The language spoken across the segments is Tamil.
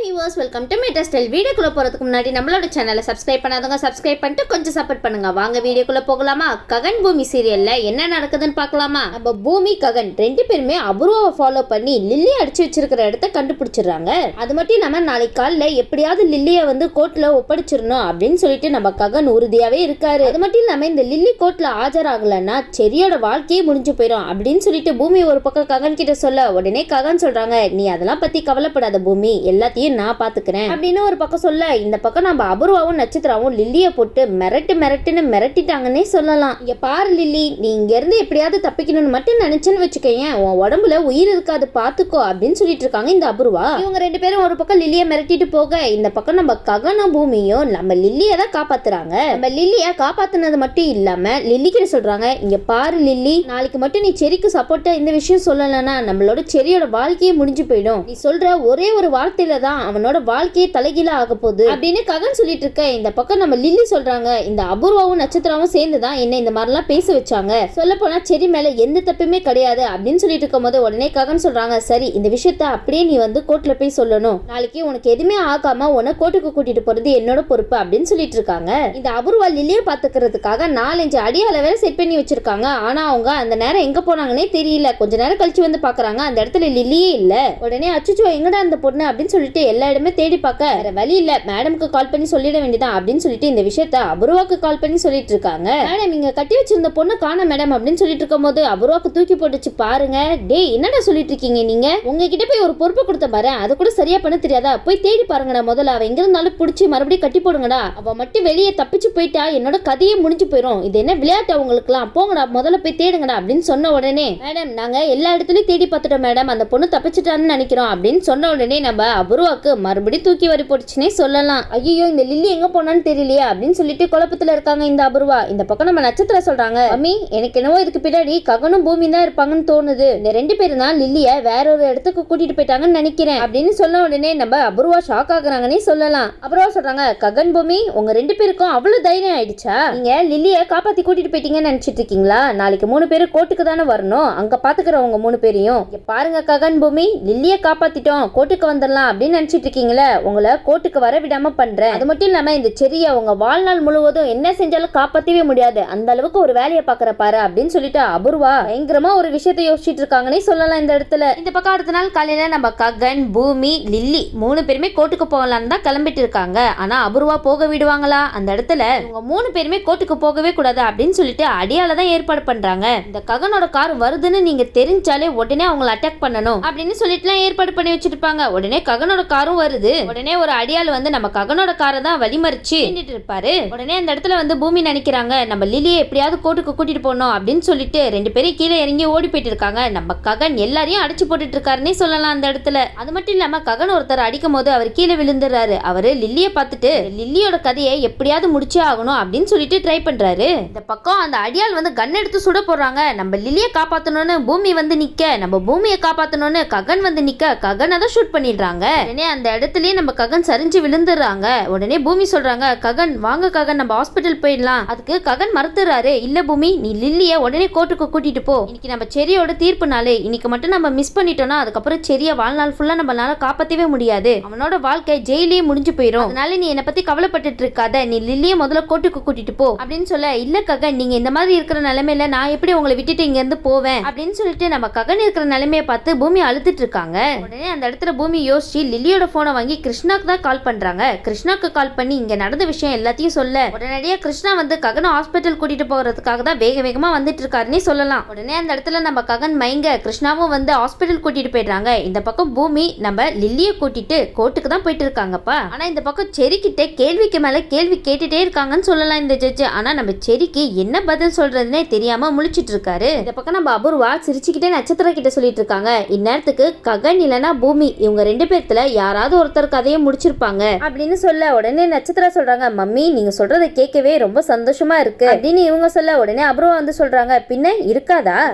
Viewers welcome to matter style. வீடியோக்குள்ள போறதுக்கு முன்னாடி நம்மளோட சேனலை சப்ஸ்கிரைப் பண்ணாதவங்க சப்ஸ்கிரைப் பண்ணிட்டு கொஞ்சம் சப்போர்ட் பண்ணுங்க. வாங்க வீடியோக்குள்ள போகலாமா? ககன் பூமி சீரியல்ல என்ன நடக்குதுன்னு பார்க்கலாமா? நம்ம பூமி ககன் ரெண்டு பேருமே அபூர்வாவை ஃபாலோ பண்ணி லில்லியை அடிச்சு வச்சிருக்கிற இடத்த கண்டுபிடிச்சிடுறாங்க. அது மட்டும் இல்லாம நாளைக்கு காலைல எப்படியாவது லில்லியை வந்து கோர்ட்ல ஒப்படைச்சிடணும் அப்படின்னு சொல்லிட்டு நம்ம ககன் உறுதியாவே இருக்காரு. அது மட்டும் இல்லாம இந்த லில்லி கோர்ட்ல ஆஜராகலன்னா செரியோட வாழ்க்கையே முடிஞ்சு போயிடும் அப்படின்னு சொல்லிட்டு பூமி ஒரு பக்கம் ககன் கிட்ட சொல்ல உடனே ககன் சொல்றாங்க, நீ அதெல்லாம் பத்தி கவலைப்படாத பூமி, எல்லாத்தையும் நான் பாத்துக்கிறேன் அப்படின்னு ஒரு பக்கம் சொல்ல, இந்த பக்கம் நம்ம அபூர்வாவும் நட்சத்திராவும் லில்லிய போட்டு மிரட்டுன்னு மிரட்டிட்டாங்கன்னே சொல்லலாம். இங்க பாரு லில்லி, நீ இங்க இருந்து எப்படியாவது தப்பிக்கணும்னு மட்டும் நினைச்சேன்னு வச்சுக்கேன், உன் உடம்புல உயிர் இருக்காது பாத்துக்கோ அப்படின்னு சொல்லிட்டு இருக்காங்க இந்த அபூர்வா. இவங்க ரெண்டு பேரும் ஒரு பக்கம் லில்லிய மிரட்டிட்டு போக, இந்த பக்கம் நம்ம ககனும் பூமியும் நம்ம லில்லிய தான் காப்பாத்துறாங்க. நம்ம லில்லிய காப்பாத்துனது மட்டும் இல்லாம லில்லி கிட்ட சொல்றாங்க, இங்க பாரு லில்லி, நாளைக்கு மட்டும் நீ செரிக்கு சப்போர்ட்டா இந்த விஷயம் சொல்லலன்னா நம்மளோட செரியோட வாழ்க்கையே முடிஞ்சு போயிடும். நீ சொல்ற ஒரே ஒரு வார்த்தையில தான் அவனோட வாழ்க்கையே தலைகீழ ஆக போகுது அப்படின்னு ககன் சொல்லிட்டு இருக்க, இந்த பக்கம் நம்ம லில்லி சொல்றாங்க, இந்த அபூர்வாவும் நட்சத்திராவும் சேர்ந்துதான் என்ன இந்த மாதிரிலாம் பேச வச்சாங்க, சொல்ல போனா செரி மேல எந்த தப்புமே கிடையாது அப்படின்னு சொல்லிட்டு இருக்கும் போது உடனே ககன் சொல்றாங்க, சரி இந்த விஷயத்த அப்படியே நீ வந்து கோர்ட்ல போய் சொல்லணும், நாளைக்கு உனக்கு எதுவுமே ஆகாம உன்னை கோர்ட்டுக்கு கூட்டிட்டு போறது என்னோட பொறுப்பு அப்படின்னு சொல்லிட்டு இருக்காங்க. இந்த அபூர்வா லில்லிய பாத்துக்கிறதுக்காக 4-5 அடியால வேற செட் பண்ணி வச்சிருக்காங்க. ஆனா அவங்க அந்த நேரம் எங்க போனாங்கன்னே தெரியல. கொஞ்ச நேரம் கழிச்சு வந்து பாக்குறாங்க, அந்த இடத்துல லில்லியே இல்ல. உடனே அச்சுச்சோ எங்கடா அந்த பொண்ணு அப்படின்னு சொல்லிட்டு எல்லா இடமே தேடி பார்க்க, வேற வழி இல்ல, மேடம்க்கு கால் பண்ணி சொல்லிட வேண்டியதான் அப்படின்னு சொல்லிட்டு இந்த விஷயத்த அபூர்வாக்கு கால் பண்ணி சொல்லிட்டு இருக்காங்க. மேடம் இங்க கட்டி வச்சிருந்த பொண்ணு காணோம் மேடம் அப்படின்னு சொல்லிட்டு இருக்கும் போது அபூர்வாக்கு தூக்கி போட்டுச்சு பாருங்க. டேய் என்னடா சொல்லிட்டு இருக்கீங்க நீங்க? உங்ககிட்ட போய் ஒரு பொறுப்பு கொடுத்த பாரு, அது கூட சரியா பண்ண தெரியாதா? போய் தேடி பாருங்கடா, முதல்ல அவ எங்க இருந்தாலும் புடிச்சு மறுபடியும் கட்டி போடுங்கடா. அவ மட்டும் வெளியே தப்பிச்சு போயிட்டா என்னோட கதையே முடிஞ்சு போயிடும். இது என்ன விளையாட்டு அவங்களுக்குலாம்? போங்கடா முதல்ல போய் தேடுங்கடா அப்படின்னு சொன்ன உடனே, மேடம் நாங்க எல்லா இடத்துலயும் தேடி பார்த்துட்டோம் மேடம், அந்த பொண்ணு தப்பிச்சுட்டான்னு நினைக்கிறோம் அப்படின்னு சொன்ன உடனே நம்ம அபூர்வாக்கு மறுபடியும் தூக்கி வரி போட்டுச்சுன்னே சொல்லலாம். ஐயோ இந்த லில்லி எங்க போனான்னு தெரியலையா அப்படின்னு சொல்லிட்டு குழப்பத்துல இருக்காங்க இந்த அபூர்வா. இந்த பக்கம் நம்ம நட்சத்திர சொல்றாங்க, அம்மி எனக்கு என்னவோ இதுக்கு பின்னாடி ககனும் பூமி தான் இருப்பாங்கன்னு தோணுது, இந்த ரெண்டு பேரும் தான் லில்லிய வேற ஒரு இடத்துக்கு கூட்டிட்டு போயிட்டாங்கன்னு நினைக்கிறேன் அப்படின்னு சொன்ன உடனே நம்ம அபூர்வா ஷாக் ஆகுறாங்கன்னே சொல்லலாம். அபூர்வா சொல்றாங்க, ககன் பூமி உங்க ரெண்டு பேருக்கும் அவ்வளவு தைரியம் ஆயிடுச்சா? நீங்க லில்லிய காப்பாத்தி கூட்டிட்டு போயிட்டீங்கன்னு நினைச்சிட்டு இருக்கீங்களா? நாளைக்கு 3 பேரும் கோர்ட்டுக்கு தானே வரணும், அங்க பாத்துக்கிறவங்க 3 பேரையும் பாருங்க. ககன் பூமி லில்லிய காப்பாத்திட்டோம், கோர்ட்டுக்கு வந்துடலாம் அப்படின்னு நினைச்சிட்டு இருக்கீங்களா? உங்களை கோர்ட்டுக்கு வர விடாம பண்றேன். அது மட்டும் இல்லாம இந்த செரியை உங்க வாழ்நாள் முழுவதும் என்ன செஞ்சாலும் காப்பாத்தவே முடியாது, அந்த அளவுக்கு ஒரு வேலையை பாக்குற பாரு அப்படின்னு சொல்லிட்டு அபூர்வா பயங்கரமா ஒரு விஷயத்தை யோசிச்சுட்டு இருக்காங்கன்னே சொல்லலாம் இந்த இடத்துல. இந்த பக்கம் அடுத்த நாள் காலையில நம்ம ககன் பூமி லில்லி 3 பேருமே கோர்ட்டுக்கு போகலான்னு தான் கிளம்பிட்டு இருக்காங்க. ஆனா அபூர்வா போக விடுவாங்களா? அந்த இடத்துல இவங்க 3 பேருமே கோர்ட்டுக்கு போகவே கூடாது அப்படின்னு சொல்லிட்டு அடியால தான் ஏற்பாடு பண்றாங்க. இந்த ககனோட கார் வருதுன்னு நீங்க தெரிஞ்சாலே உடனே அவங்களை அட்டாக் பண்ணணும் அப்படின்னு சொல்லிட்டுலாம் ஏற்பாடு பண்ணி வச்சிருப்பாங்க. உடனே ககனோட காரும் வருது. உடனே ஒரு அடியாள் வந்து நம்ம ககனோட காரை தான் வழிமறிச்சு நின்னுட்டு இருப்பாரு. உடனே அந்த இடத்துல வந்து பூமி நினைக்கிறாங்க, நம்ம லில்லியை எப்படியாவது கோர்ட்டுக்கு கூட்டிட்டு போகணும் அப்படின்னு சொல்லிட்டு 2 பேரும் கீழே இறங்கி ஓடி போயிட்டு இருக்காங்க. நம்ம ககன் எல்லாரையும் அடிச்சு போட்டுட்டு இருக்காருன்னே சொல்லலாம் அந்த இடத்துல. அது மட்டும் இல்லாம ககன் ஒருத்தர் அடிக்கும் போது அவர் கீழே விழுந்துறாரு. அவரு லில்லியை பார்த்துட்டு லில்லியோட கதையை எப்படியாவது முடிச்சே ஆகணும் அப்படின்னு சொல்லிட்டு ட்ரை பண்றாரு. இந்த பக்கம் அந்த அடியாள் வந்து கன் எடுத்து சுட போடுறாங்க. நம்ம லில்லியை காப்பாத்தணும்னு பூமி வந்து நிக்க, நம்ம பூமியை காப்பாத்தணும்னு ககன் வந்து நிக்க, ககன் அதை ஷூட் பண்ணிடுறாங்க. உடனே அந்த இடத்துலயே நம்ம ககன் சரிஞ்சு விழுந்துடுறாங்க. உடனே பூமி சொல்றாங்க, ககன் வாங்க ககன் நம்ம ஹாஸ்பிட்டல் போயிடலாம். அதுக்கு ககன் மறுத்துறாரு, இல்ல பூமி நீ லில்லிய உடனே கோர்ட்டுக்கு கூட்டிட்டு போ, இன்னைக்கு நம்ம செரியோட தீர்ப்பு நாளே, இன்னைக்கு மட்டும் நம்ம மிஸ் பண்ணிட்டோம்னா அதுக்கப்புறம் செரிய வாழ்நாள் ஃபுல்லா நம்மளால காப்பாத்தவே முடியாது, அவனோட வாழ்க்கை ஜெயிலே முடிஞ்சு போயிடும், அதனால நீ என்னை பத்தி கவலைப்பட்டுட்டு இருக்காத, நீ லில்லிய முதல்ல கோர்ட்டுக்கு கூட்டிட்டு போ அப்படின்னு சொல்ல, இல்ல ககன் நீங்க இந்த மாதிரி இருக்கிற நிலைமையில நான் எப்படி உங்களை விட்டுட்டு இங்க இருந்து போவேன் அப்படின்னு சொல்லிட்டு நம்ம ககன் இருக்கிற நிலைமையை பார்த்து பூமி அழுத்துட்டு இருக்காங்க. உடனே அந்த இடத்துல பூமி யோசிச்சு லில்லியோட போனை வாங்கி கிருஷ்ணாக்கு தான் கால் பண்றாங்க. கிருஷ்ணாக்கு கால் பண்ணி இங்க நடந்த விஷயம் எல்லாத்தையும் சொல்ல, உடனடியா கிருஷ்ணா வந்து ககனை ஹாஸ்பிட்டல் கூட்டிட்டு போறதுக்காக தான் வேகமா வந்துட்டு இருக்காருன்னு சொல்லலாம். உடனே அந்த இடத்துல நம்ம ககன் மயங்க கிருஷ்ணாவும் வந்து ஹாஸ்பிட்டல் கூட்டிட்டு போயிடுறாங்க. இந்த பக்கம் பூமி நம்ம லில்லிய கூட்டிட்டு கோர்ட்டுக்கு தான் போயிட்டு இருக்காங்கப்பா. ஆனா இந்த பக்கம் செரி கிட்ட கேள்விக்கு மேல கேள்வி கேட்டுட்டே இருக்காங்கன்னு சொல்லலாம் இந்த ஜட்ஜ். ஆனா நம்ம செரிக்கு என்ன பதில் சொல்றதுன்னே தெரியாம முழிச்சிட்டு இருக்காரு. இந்த பக்கம் நம்ம அபூர்வா சிரிச்சுக்கிட்டே நட்சத்திர கிட்ட சொல்லிட்டு இருக்காங்க, இந்நேரத்துக்கு ககன் இல்லனா பூமி இவங்க 2 பேர்த்துல யாராவது ஒருத்தர் கதையை முடிச்சிருப்பாங்க அப்படின்னு சொல்ல, உடனே நட்சத்திர சொல்றாங்க, மம்மி நீங்க சொல்றதை கேட்கவே ரொம்ப சந்தோஷமா இருக்கு அப்படின்னு இவங்க சொல்ல, உடனே அபூர்வா வந்து சொல்றாங்க, பின்ன இருக்காதா,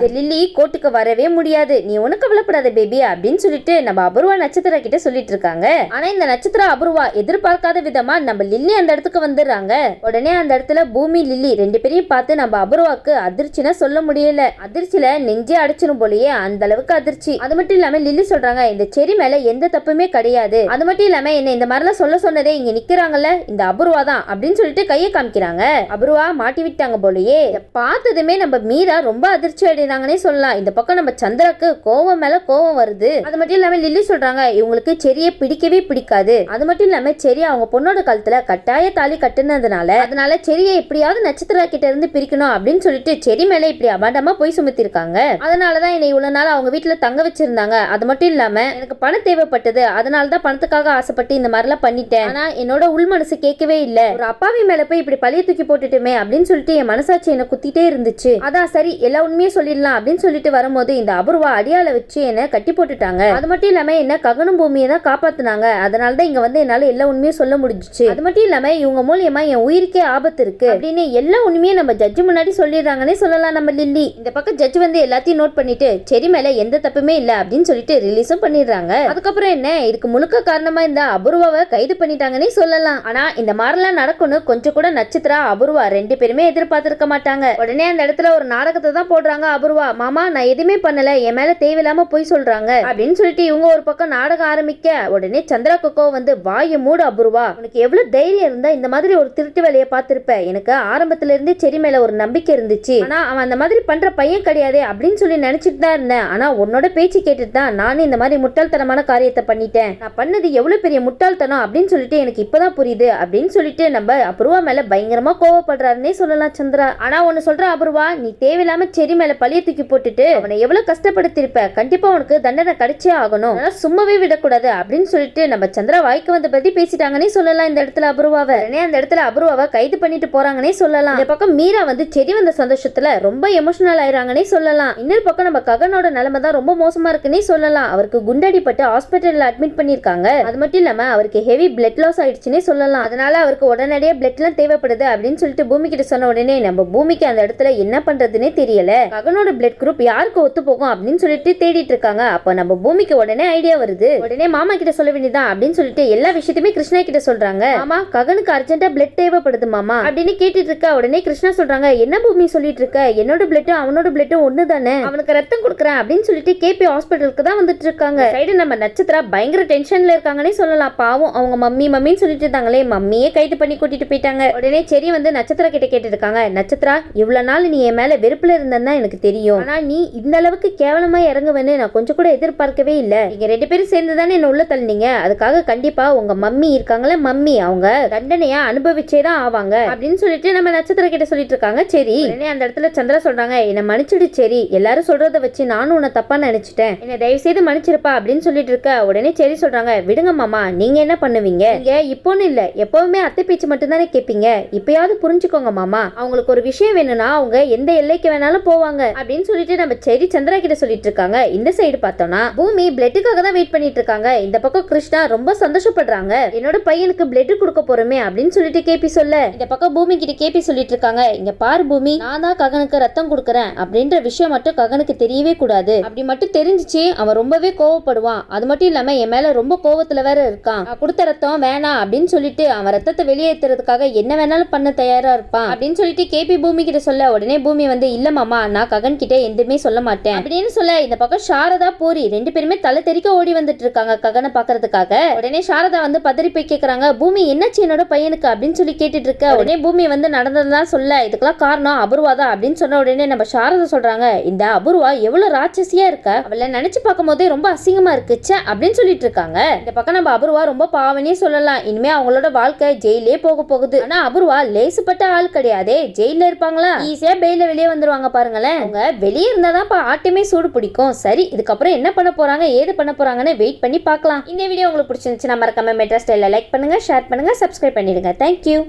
லில்லி கோர்ட்டுக்கு வரவே முடியாது, நீ ஒன்னும் கவலைப்படாத பேபி அப்படின்னு சொல்லிட்டு நம்ம அபூர்வா நட்சத்திர கிட்ட சொல்லிட்டு இருக்காங்க. ஆனா இந்த நட்சத்திர அபூர்வா எதிர்பார்க்காத விதமா நம்ம லில்லி அந்த இடத்துக்கு வந்துடுறாங்க. உடனே அந்த இடத்துல பூமி லில்லி 2 பேரையும் பார்த்து நம்ம அபூர்வாக்கு அதிர்ச்சினா சொல்ல முடியல, அதிர்ச்சியில நெஞ்சே அடிச்சிடும் போலயே அந்த அளவுக்கு அதிர்ச்சி. அது மட்டும் இல்லாம லில்லி சொல்றாங்க, இந்த செரி மேல எந்த தப்புமே கிடையாது, முடியாது. அது மட்டும் இல்லாம என்ன இந்த மாதிரிலாம் சொல்ல சொன்னதே இங்க நிக்கிறாங்கல்ல இந்த அபூர்வா தான் அப்படின்னு சொல்லிட்டு கையை காமிக்கிறாங்க. அபூர்வா மாட்டி விட்டாங்க போலயே. பார்த்ததுமே நம்ம மீரா ரொம்ப அதிர்ச்சி அடைறாங்கன்னே சொல்லலாம். இந்த பக்கம் நம்ம சந்திராக்கு கோவம் மேல கோவம் வருது. அது மட்டும் இல்லாம லில்லி சொல்றாங்க இவங்களுக்கு செரியை பிடிக்கவே பிடிக்காது. அது மட்டும் இல்லாம செரி அவங்க பொண்ணோட கழுத்துல கட்டாய தாலி கட்டுனதுனால செரியை எப்படியாவது நட்சத்திரா கிட்ட இருந்து பிரிக்கணும் அப்படின்னு சொல்லிட்டு செரி மேல இப்படி அபாண்டமா போய் சுமத்தி இருக்காங்க. அதனாலதான் என்னை இவ்வளவு நாள் அவங்க வீட்டுல தங்க வச்சிருந்தாங்க. அது மட்டும் இல்லாம எனக்கு பணம் தேவைப்பட்டது. அதனாலதான் பணத்துக்காக ஆசைப்பட்டு இந்த மாதிரி எல்லாம் பண்ணிட்டேன். ஆனா என்னோட உள் மனசு கேட்கவே இல்ல. ஒரு அப்பாவி மேல போய் இப்படி பழிய தூக்கி போட்டுட்டுமே அப்படின்னு சொல்லிட்டு என் மனசாட்சி என்ன குத்திட்டே இருந்துச்சு. அதான் சரி எல்லா உண்மையும் சொல்லிடலாம் அப்படின்னு சொல்லிட்டு வரும்போது இந்த அபூர்வா அடியால வச்சு என்ன கட்டி போட்டுட்டாங்க. அது மட்டும் இல்லாம என்ன ககனும் பூமியை தான் காப்பாத்துனாங்க. அதனாலதான் இங்க வந்து என்னால எல்லா உண்மையும் சொல்ல முடிஞ்சிச்சு. அது மட்டும் இல்லாம இவங்க மூலியமா என் உயிருக்கே ஆபத்து இருக்கு அப்படின்னு எல்லா உண்மையும் நம்ம ஜட்ஜு முன்னாடி சொல்லிடுறாங்கன்னே சொல்லலாம் நம்ம லில்லி. இந்த பக்கம் ஜட்ஜ் வந்து எல்லாத்தையும் நோட் பண்ணிட்டு செரி மேல எந்த தப்புமே இல்ல அப்படின்னு சொல்லிட்டு ரிலீஸும் பண்ணிடுறாங்க. அதுக்கப்புறம் என்ன இதுக்கு முழுக்க காரணமா இந்த அபூர்வாவை கைது பண்ணிட்டாங்கன்னே சொல்லலாம். ஆனா இந்த மாதிரிலாம் நடக்கணும் கொஞ்சம் கூட நட்சத்திரா அபூர்வா ரெண்டு பேருமே எதிர்பார்த்திருக்க மாட்டாங்க. உடனே அந்த இடத்துல ஒரு நாடகத்தை தான் போடுறாங்க. அபூர்வா மாமா நான் எதுவுமே பண்ணல என் மேல தேவையில்லாம போய் சொல்றாங்க அப்படின்னு சொல்லிட்டு இவங்க ஒரு பக்கம் நாடகம் ஆரம்பிக்க உடனே சந்திரா கொக்கோ வந்து வாயை மூடு அபூர்வா உனக்கு எவ்வளவு தைரியம் இருந்தா இந்த மாதிரி ஒரு திருட்டு வேலையை பார்த்திருப்ப. எனக்கு ஆரம்பத்துல இருந்தே செரி மேல ஒரு நம்பிக்கை இருந்துச்சு. ஆனா அவன் அந்த மாதிரி பண்ற பையன் கிடையாது அப்படின்னு சொல்லி நினைச்சிட்டு தான் இருந்தேன். ஆனா உன்னோட பேச்சு கேட்டுட்டு தான் நானும் இந்த மாதிரி முட்டாள்தனமான காரியத்தை பண்ணிட்டேன். நான் பண்ணது எவ்வளவு பெரிய முட்டாள்தனம் அப்படின்னு சொல்லிட்டு எனக்கு இப்பதான் புரியுது அப்படின்னு சொல்லிட்டு நம்ம அபூர்வா மேல பயங்கரமா கோவப்படுறாருன்னே சொல்லலாம் சந்திரா. ஆனா ஒன்னு சொல்ற அபூர்வா நீ தேவையில்லாம செரி மேல பழிய தூக்கி போட்டுட்டு அவனை எவ்வளவு கஷ்டப்படுத்திருப்ப. கண்டிப்பா உனக்கு தண்டனை கிடைச்சே ஆகணும். சும்மாவே விடக்கூடாது அப்படின்னு சொல்லிட்டு நம்ம சந்திரா வாய்க்கு வந்த பத்தி பேசிட்டாங்கன்னே சொல்லலாம். இந்த இடத்துல அபூர்வாவை அந்த இடத்துல அபூர்வாவை கைது பண்ணிட்டு போறாங்கன்னே சொல்லலாம். இந்த பக்கம் மீரா வந்து செடி வந்த சந்தோஷத்துல ரொம்ப எமோஷனல் ஆயிராங்கன்னே சொல்லலாம். இன்னொரு பக்கம் நம்ம ககனோட நிலைமை தான் ரொம்ப மோசமா இருக்குன்னே சொல்லலாம். அவருக்கு குண்டடிப்பட்டு ஹாஸ்பிட்டல்ல அட்மிட் பண்ணிருக்காங்க. அது மட்டும் இல்லாம அவருக்கு ஹெவி பிளட் லாஸ் ஆயிடுச்சுன்னே சொல்லலாம். அதனால அவருக்கு உடனடியே பிளட் எல்லாம் தேவைப்படுது அப்படின்னு சொல்லிட்டு பூமி கிட்ட சொன்ன உடனே நம்ம பூமிக்கு அந்த இடத்துல என்ன பண்றதுன்னே தெரியல. ககனோட பிளட் குரூப் யாருக்கு ஒத்து போகும் அப்படின்னு சொல்லிட்டு தேடிட்டு இருக்காங்க. அப்ப நம்ம பூமிக்கு உடனே ஐடியா வருது. உடனே மாமா கிட்ட சொல்ல வேண்டியதான் அப்படின்னு சொல்லிட்டு எல்லா விஷயத்தையுமே கிருஷ்ணா கிட்ட சொல்றாங்க. மாமா ககனுக்கு அர்ஜென்ட்டா பிளட் தேவைப்படுது மாமா அப்படின்னு கேட்டுட்டு இருக்க உடனே கிருஷ்ணா சொல்றாங்க என்ன பூமி சொல்லிட்டு இருக்க என்னோட பிளட்டும் அவனோட பிளட்டும் ஒண்ணு தானே அவனுக்கு ரத்தம் கொடுக்குறேன் அப்படின்னு சொல்லிட்டு கேபி ஹாஸ்பிட்டலுக்கு தான் வந்துட்டு இருக்காங்க. சைடு நம்ம நட்சத்திரா பயங்கர டென்ஷன்ல இருக்காங்கன்னே சொல்லலாம். பாவம் அவங்க மம்மின்னு சொல்லிட்டு இருந்தாங்களே மம்மியே கைது பண்ணி கூட்டிட்டு போயிட்டாங்க. உடனே செரி வந்து நட்சத்திரா கிட்ட கேட்டு இருக்காங்க நட்சத்திரா இவ்வளவு நாள் நீ என் மேல வெறுப்புல இருந்தேன்னா எனக்கு தெரியும். ஆனா நீ இந்த அளவுக்கு கேவலமா இறங்குவேன்னு நான் கொஞ்சம் கூட எதிர்பார்க்கவே இல்ல. நீங்க ரெண்டு பேரும் சேர்ந்து தானே என்ன உள்ள தள்ளினீங்க. அதுக்காக கண்டிப்பா உங்க மம்மி இருக்காங்களே மம்மி அவங்க தண்டனையா அனுபவிச்சே தான் ஆவாங்க அப்படின்னு சொல்லிட்டு நம்ம நட்சத்திர கிட்ட சொல்லிட்டு இருக்காங்க. சரி அந்த இடத்துல சந்திரா சொல்றாங்க என்ன மன்னிச்சிடு சரி எல்லாரும் சொல்றத வச்சு நானும் உன்னை தப்பா நினைச்சிட்டேன் என்ன தயவு செய்து மன்னிச்சிருப்பா அப்படின்னு சொல்லிட்டு இருக்க உடனே சரி சொல்றாங்க விடுங்க மாமா நீங்க என்ன பண்ணுவீங்க நீங்க இப்போன்னு இல்ல எப்பவுமே அத்தை பேச்சு மட்டும் தானே கேட்பீங்க. இப்பயாவது புரிஞ்சுக்கோங்க மாமா அவங்களுக்கு ஒரு விஷயம் வேணும்னா அவங்க எந்த எல்லைக்கு வேணாலும் போவாங்க அப்படின்னு சொல்லிட்டு நம்ம சரி சந்திரா கிட்ட சொல்லிட்டு இருக்காங்க. இந்த சைடு பார்த்தோம்னா பூமி பிளட்டுக்காக தான் வெயிட் பண்ணிட்டு இருக்காங்க. இந்த பக்கம் கிருஷ்ணா ரொம்ப சந்தோஷப்படுறாங்க. என்னோட பையனுக்கு பிளட் கொடுக்க போறோமே அப்படின்னு சொல்லிட்டு கேபி சொல்ல இந்த பக்கம் பூமி கிட்ட கேபி சொல்லிட்டு இருக்காங்க இங்க பாரு பூமி நான் தான் ககனுக்கு ரத்தம் கொடுக்கறேன் அப்படின்ற விஷயம் மட்டும் ககனுக்கு தெரியவே கூடாது. அப்படி மட்டும் தெரிஞ்சிச்சு அவன் ரொம்பவே கோவப்படுவான். அது மட்டும் இல்லாம என் மேல ரொம்ப கோவத்துல வேற இருக்கான். கொடுத்த ரத்தம் வேணாம் அப்படின்னு சொல்லிட்டு அவன் ரத்தத்தை வெளியேற்றுறதுக்காக என்ன வேணாலும் பண்ண தயாரா இருப்பான் அப்படின்னு சொல்லிட்டு கேபி பூமி கிட்ட சொல்ல உடனே பூமி வந்து இல்ல மாமா நான் ககன் கிட்ட எதுவுமே சொல்ல மாட்டேன் அப்படின்னு சொல்ல இந்த பக்கம் சாரதா பூரி ரெண்டு பேருமே தலை தெறிக்க ஓடி வந்துட்டு இருக்காங்க ககனை பாக்குறதுக்காக. உடனே சாரதா வந்து பதறி போய் கேக்குறாங்க பூமி என்னாச்சு என்னோட பையனுக்கு அப்படின்னு சொல்லி கேட்டுட்டு இருக்க உடனே பூமி வந்து நடந்ததுதான் சொல்ல இதுக்கெல்லாம் காரணம் அபூர்வா தான் அப்படின்னு சொன்ன உடனே நம்ம சாரதா சொல்றாங்க இந்த அபூர்வா எவ்வளவு ராட்சசியா இருக்க அவளை நினைச்சு பார்க்கும் போதே ரொம்ப அசிங்கமா இருக்குச்ச அப்படின்னு சொல்லிட்டு இருக்காங்க. இந்த பக்கம் நம்ம அபூர்வா ரொம்ப பாவனே சொல்லலாம். இனிமே அவங்களோட வாழ்க்கை ஜெயிலே போக போகுது. ஆனா அபூர்வா லேசுப்பட்ட ஆள் கிடையாதே. ஜெயில இருப்பாங்களா ஈஸியா பெயில வெளியே வந்துருவாங்க பாருங்களேன். அவங்க வெளியே இருந்தாதான் ஆட்டுமே சூடு பிடிக்கும். சரி இதுக்கப்புறம் என்ன பண்ண போறாங்க ஏது பண்ண போறாங்கன்னு வெயிட் பண்ணி பார்க்கலாம். இந்த வீடியோ உங்களுக்கு பிடிச்சிருந்துச்சுன்னா மறக்காம மெட்ரா ஸ்டைல லைக் பண்ணுங்க ஷேர் பண்ணுங்க சப்ஸ்கிரைப் பண்ணிடுங்க. தேங்க்யூ.